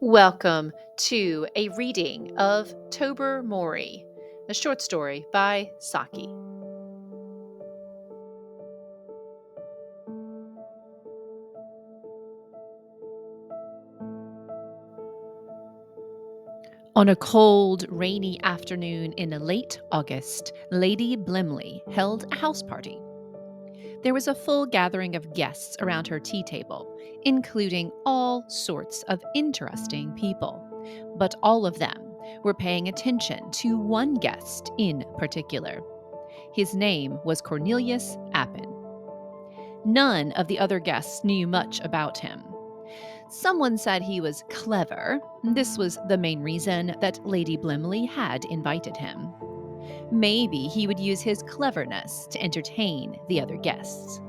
Welcome to a reading of Tobermory, a short story by Saki. On a cold, rainy afternoon in late August, Lady Blimley held a house party. There was a full gathering of guests around her tea table, including all sorts of interesting people. But all of them were paying attention to one guest in particular. His name was Cornelius Appin. None of the other guests knew much about him. Someone said he was clever. This was the main reason that Lady Blimley had invited him. Maybe he would use his cleverness to entertain the other guests.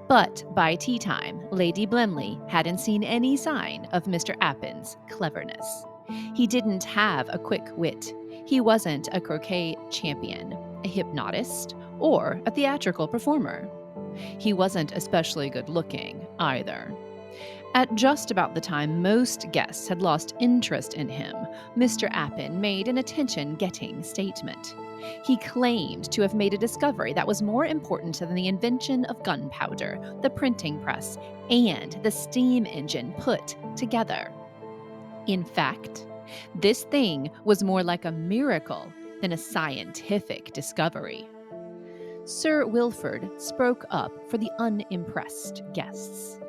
But by tea time, Lady Blimley hadn't seen any sign of Mr. Appin's cleverness. He didn't have a quick wit. He wasn't a croquet champion, a hypnotist, or a theatrical performer. He wasn't especially good looking either. At just about the time most guests had lost interest in him, Mr. Appin made an attention-getting statement. He claimed to have made a discovery that was more important than the invention of gunpowder, the printing press, and the steam engine put together. In fact, this thing was more like a miracle than a scientific discovery. Sir Wilfrid spoke up for the unimpressed guests.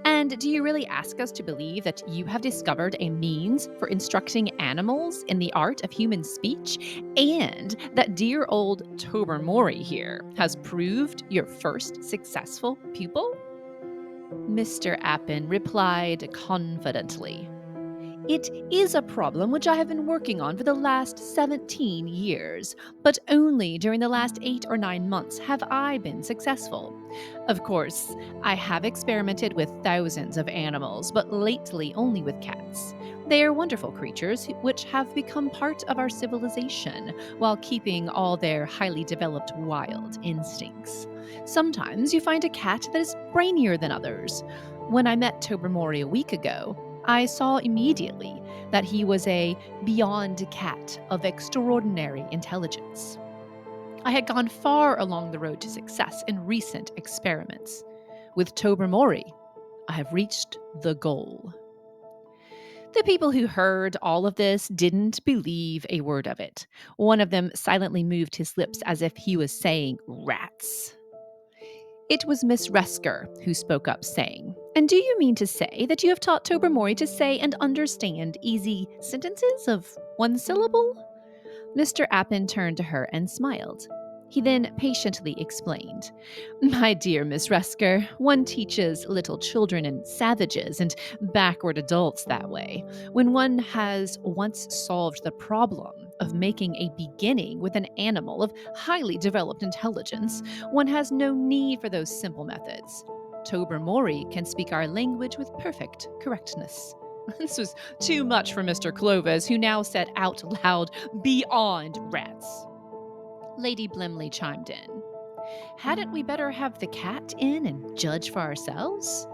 And do you really ask us to believe that you have discovered a means for instructing animals in the art of human speech, and that dear old Tobermory here has proved your first successful pupil? Mr. Appin replied confidently. It is a problem which I have been working on for the last 17 years, but only during the last 8 or 9 months have I been successful. Of course, I have experimented with thousands of animals, but lately only with cats. They are wonderful creatures which have become part of our civilization while keeping all their highly developed wild instincts. Sometimes you find a cat that is brainier than others. When I met Tobermory a week ago, I saw immediately that he was a beyond cat of extraordinary intelligence. I had gone far along the road to success in recent experiments. With Tobermory, I have reached the goal. The people who heard all of this didn't believe a word of it. One of them silently moved his lips as if he was saying rats. It was Miss Resker who spoke up, saying, "And do you mean to say that you have taught Tobermory to say and understand easy sentences of one syllable?" Mr. Appin turned to her and smiled. He then patiently explained, "My dear Miss Resker, one teaches little children and savages and backward adults that way. When one has once solved the problem of making a beginning with an animal of highly developed intelligence, one has no need for those simple methods. Tobermory can speak our language with perfect correctness." This was too much for Mr. Clovis, who now said out loud, "Beyond rats." Lady Blimley chimed in. "Hadn't we better have the cat in and judge for ourselves?"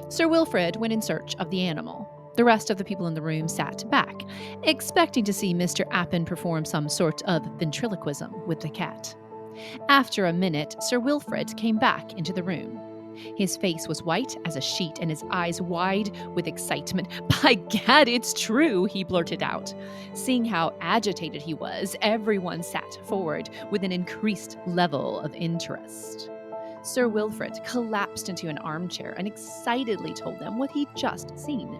Sir Wilfrid went in search of the animal. The rest of the people in the room sat back, expecting to see Mr. Appin perform some sort of ventriloquism with the cat. After a minute, Sir Wilfrid came back into the room. His face was white as a sheet and his eyes wide with excitement. "By gad, it's true," he blurted out. Seeing how agitated he was, everyone sat forward with an increased level of interest. Sir Wilfrid collapsed into an armchair and excitedly told them what he'd just seen.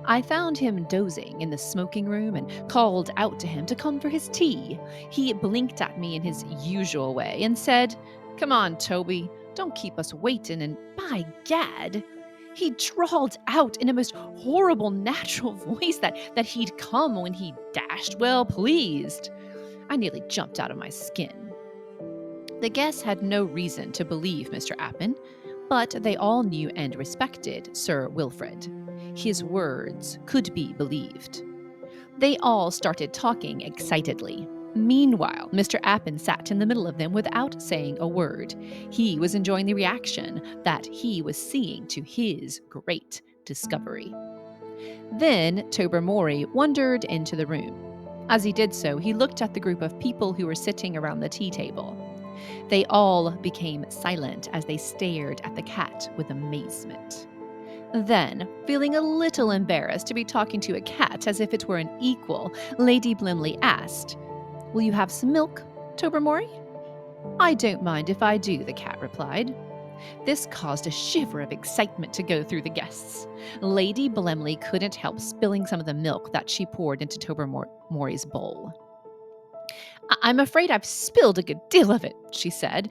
"I found him dozing in the smoking room and called out to him to come for his tea. He blinked at me in his usual way and said, 'Come on, Toby, don't keep us waiting,' and by gad, he drawled out in a most horrible natural voice that he'd come when he dashed well pleased. I nearly jumped out of my skin." The guests had no reason to believe Mr. Appin, but they all knew and respected Sir Wilfrid. His words could be believed. They all started talking excitedly. Meanwhile, Mr. Appin sat in the middle of them without saying a word. He was enjoying the reaction that he was seeing to his great discovery. Then Tobermory wandered into the room. As he did so, he looked at the group of people who were sitting around the tea table. They all became silent as they stared at the cat with amazement. Then, feeling a little embarrassed to be talking to a cat as if it were an equal, Lady Blimley asked, "Will you have some milk, Tobermory?" "I don't mind if I do," the cat replied. This caused a shiver of excitement to go through the guests. Lady Blemley couldn't help spilling some of the milk that she poured into Tobermory's bowl. "I'm afraid I've spilled a good deal of it," she said,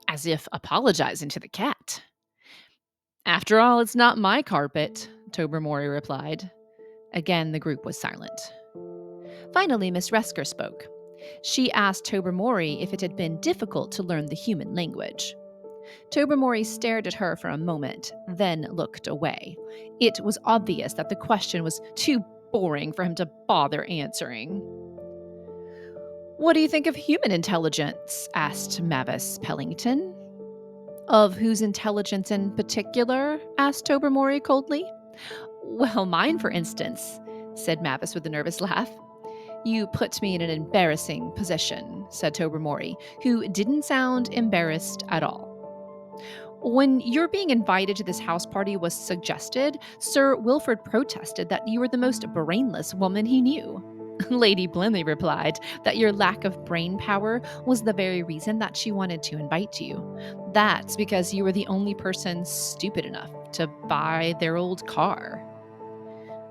as if apologizing to the cat. "After all, it's not my carpet," Tobermory replied. Again, the group was silent. Finally, Miss Resker spoke. She asked Tobermory if it had been difficult to learn the human language. Tobermory stared at her for a moment, then looked away. It was obvious that the question was too boring for him to bother answering. "What do you think of human intelligence?" asked Mavis Pellington. "Of whose intelligence in particular?" asked Tobermory coldly. "Well, mine, for instance," said Mavis with a nervous laugh. "You put me in an embarrassing position," said Tobermory, who didn't sound embarrassed at all. "When your being invited to this house party was suggested, Sir Wilfrid protested that you were the most brainless woman he knew." Lady Blimley replied that your lack of brain power was the very reason that she wanted to invite you. That's because you were the only person stupid enough to buy their old car.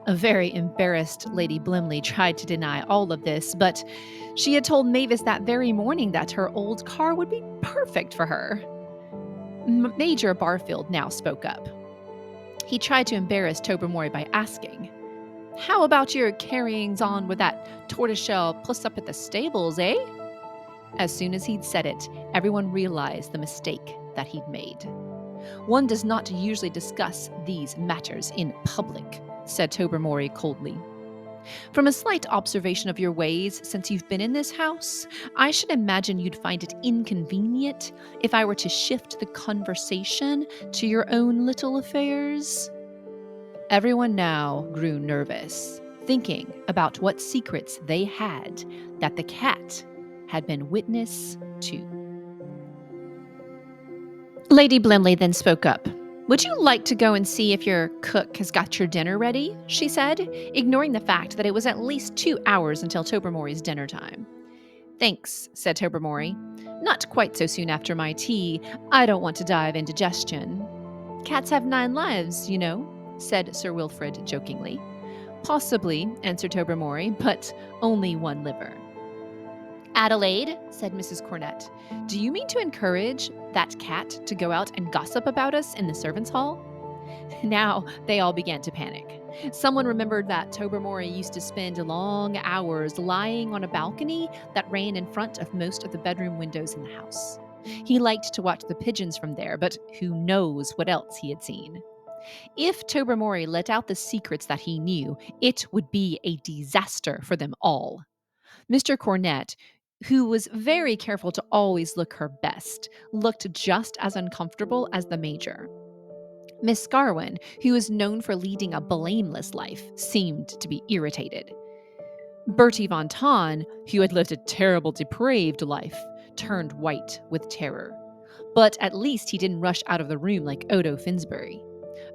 A very embarrassed Lady Blimley tried to deny all of this, but she had told Mavis that very morning that her old car would be perfect for her. Major Barfield now spoke up. He tried to embarrass Tobermory by asking, "How about your carryings on with that tortoiseshell puss up at the stables, eh?" As soon as he'd said it, everyone realized the mistake that he'd made. "One does not usually discuss these matters in public," said Tobermory coldly. "From a slight observation of your ways since you've been in this house, I should imagine you'd find it inconvenient if I were to shift the conversation to your own little affairs." Everyone now grew nervous, thinking about what secrets they had that the cat had been witness to. Lady Blimley then spoke up. "Would you like to go and see if your cook has got your dinner ready?" she said, ignoring the fact that it was at least 2 hours until Tobermory's dinner time. "Thanks," said Tobermory. "Not quite so soon after my tea. I don't want to die of indigestion." "Cats have 9 lives, you know," said Sir Wilfrid jokingly. "Possibly," answered Tobermory, "but only 1 liver." "Adelaide," said Mrs. Cornett, "do you mean to encourage that cat to go out and gossip about us in the servants' hall?" Now they all began to panic. Someone remembered that Tobermory used to spend long hours lying on a balcony that ran in front of most of the bedroom windows in the house. He liked to watch the pigeons from there, but who knows what else he had seen. If Tobermory let out the secrets that he knew, it would be a disaster for them all. Mr. Cornett, who was very careful to always look her best, looked just as uncomfortable as the Major. Miss Scarwin, who was known for leading a blameless life, seemed to be irritated. Bertie Von Ton, who had lived a terrible, depraved life, turned white with terror. But at least he didn't rush out of the room like Odo Finsbury.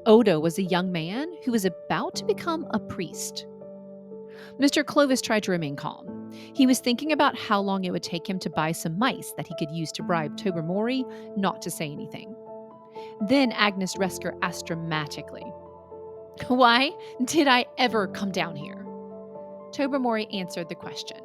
Odo was a young man who was about to become a priest. Mr. Clovis tried to remain calm. He was thinking about how long it would take him to buy some mice that he could use to bribe Tobermory not to say anything. Then Agnes Resker asked dramatically, "Why did I ever come down here?" Tobermory answered the question.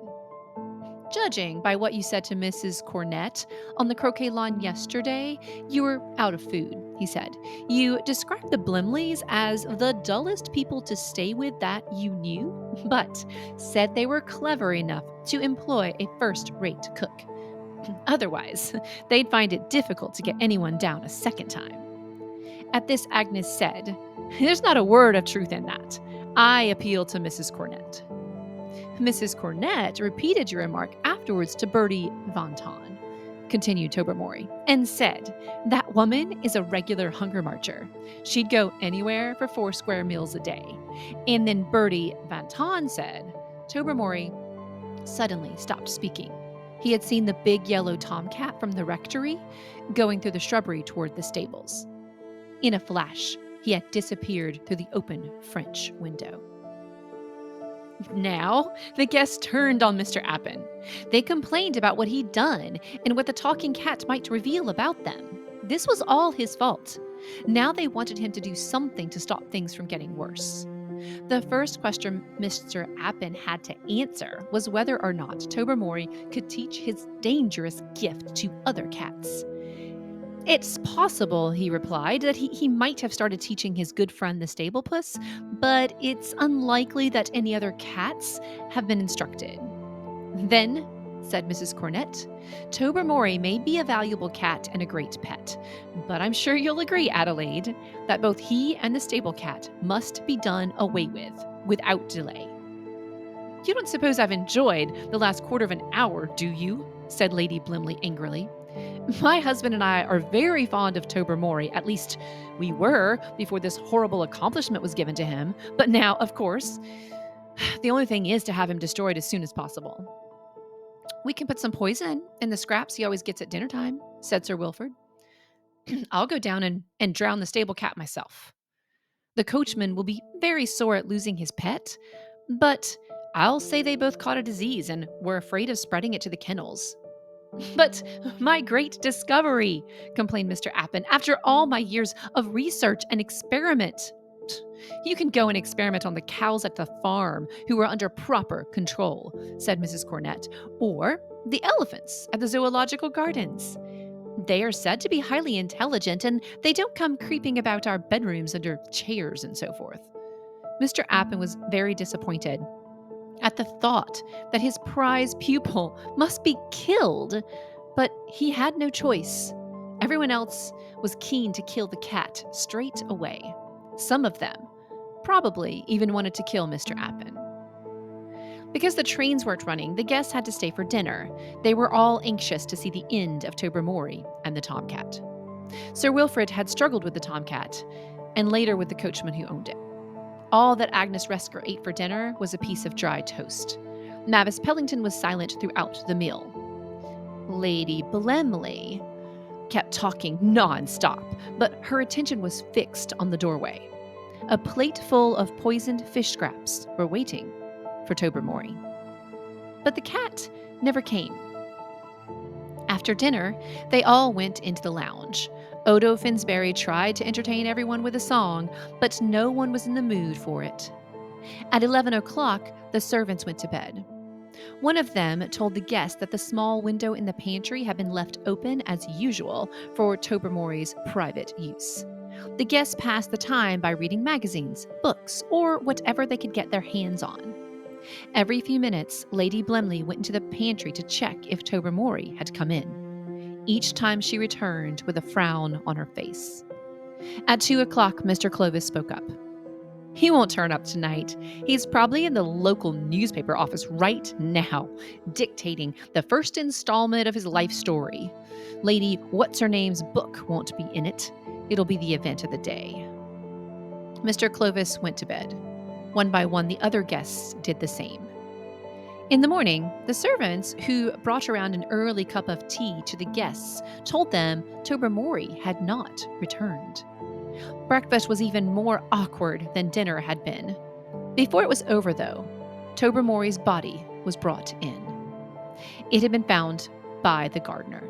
"Judging by what you said to Mrs. Cornett on the croquet lawn yesterday, you were out of food," he said. "You described the Blimleys as the dullest people to stay with that you knew, but said they were clever enough to employ a first-rate cook. Otherwise, they'd find it difficult to get anyone down a second time." At this, Agnes said, "There's not a word of truth in that. I appeal to Mrs. Cornett." Mrs. Cornett repeated your remark afterwards to Bertie Von Ton. continued Tobermory, and said, "That woman is a regular hunger marcher. She'd go anywhere for 4 square meals a day." And then Bertie Van Ton said, Tobermory suddenly stopped speaking. He had seen the big yellow tomcat from the rectory going through the shrubbery toward the stables. In a flash, he had disappeared through the open French window. Now, the guests turned on Mr. Appin. They complained about what he'd done and what the talking cat might reveal about them. This was all his fault. Now they wanted him to do something to stop things from getting worse. The first question Mr. Appin had to answer was whether or not Tobermory could teach his dangerous gift to other cats. "It's possible," he replied, "that he might have started teaching his good friend the stable puss, but it's unlikely that any other cats have been instructed." "Then," said Mrs. Cornett, "Tobermory may be a valuable cat and a great pet, but I'm sure you'll agree, Adelaide, that both he and the stable cat must be done away with, without delay." "You don't suppose I've enjoyed the last quarter of an hour, do you?" said Lady Blimley angrily. "My husband and I are very fond of Tobermory, at least we were before this horrible accomplishment was given to him, but now, of course, the only thing is to have him destroyed as soon as possible." "We can put some poison in the scraps he always gets at dinner time," said Sir Wilfrid. "I'll go down and drown the stable cat myself. The coachman will be very sore at losing his pet, but I'll say they both caught a disease and were afraid of spreading it to the kennels." "But my great discovery," complained Mr. Appin, "after all my years of research and experiment." "You can go and experiment on the cows at the farm who are under proper control," said Mrs. Cornett, "or the elephants at the zoological gardens. They are said to be highly intelligent, and they don't come creeping about our bedrooms under chairs and so forth." Mr. Appin was very disappointed at the thought that his prize pupil must be killed, but he had no choice. Everyone else was keen to kill the cat straight away. Some of them probably even wanted to kill Mr. Appin. Because the trains weren't running, the guests had to stay for dinner. They were all anxious to see the end of Tobermory and the tomcat. Sir Wilfrid had struggled with the tomcat, and later with the coachman who owned it. All that Agnes Resker ate for dinner was a piece of dry toast. Mavis Pellington was silent throughout the meal. Lady Blemley kept talking non-stop, but her attention was fixed on the doorway. A plate full of poisoned fish scraps were waiting for Tobermory. But the cat never came. After dinner, they all went into the lounge. Odo Finsbury tried to entertain everyone with a song, but no one was in the mood for it. At 11 o'clock, the servants went to bed. One of them told the guests that the small window in the pantry had been left open as usual for Tobermory's private use. The guests passed the time by reading magazines, books, or whatever they could get their hands on. Every few minutes, Lady Blemley went into the pantry to check if Tobermory had come in. Each time she returned with a frown on her face. At 2 o'clock, Mr. Clovis spoke up. "He won't turn up tonight. He's probably in the local newspaper office right now, dictating the first installment of his life story. Lady What's-Her-Name's book won't be in it. It'll be the event of the day." Mr. Clovis went to bed. One by one, the other guests did the same. In the morning, the servants, who brought around an early cup of tea to the guests, told them Tobermory had not returned. Breakfast was even more awkward than dinner had been. Before it was over, though, Tobermory's body was brought in. It had been found by the gardener.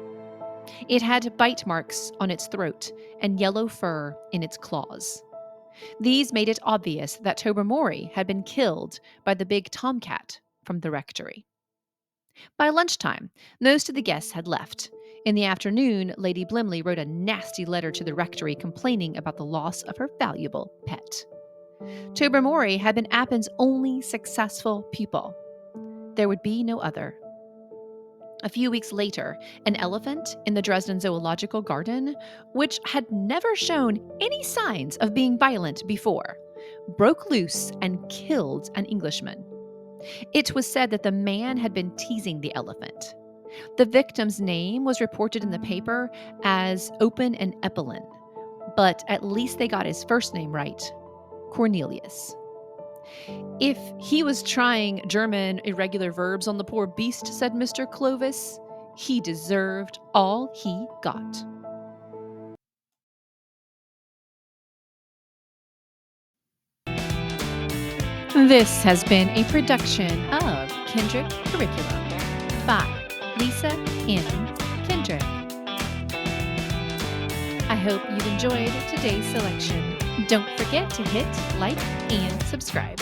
It had bite marks on its throat and yellow fur in its claws. These made it obvious that Tobermory had been killed by the big tomcat from the rectory. By lunchtime, most of the guests had left. In the afternoon, Lady Blimley wrote a nasty letter to the rectory complaining about the loss of her valuable pet. Tobermory had been Appin's only successful pupil. There would be no other. A few weeks later, an elephant in the Dresden Zoological Garden, which had never shown any signs of being violent before, broke loose and killed an Englishman. It was said that the man had been teasing the elephant. The victim's name was reported in the paper as Open and Eppelin, but at least they got his first name right, Cornelius. If he was trying German irregular verbs on the poor beast, said Mr. Clovis, he deserved all he got. This has been a production of Kindred Curriculum by Lisa M. Kindred. I hope you've enjoyed today's selection. Don't forget to hit like and subscribe.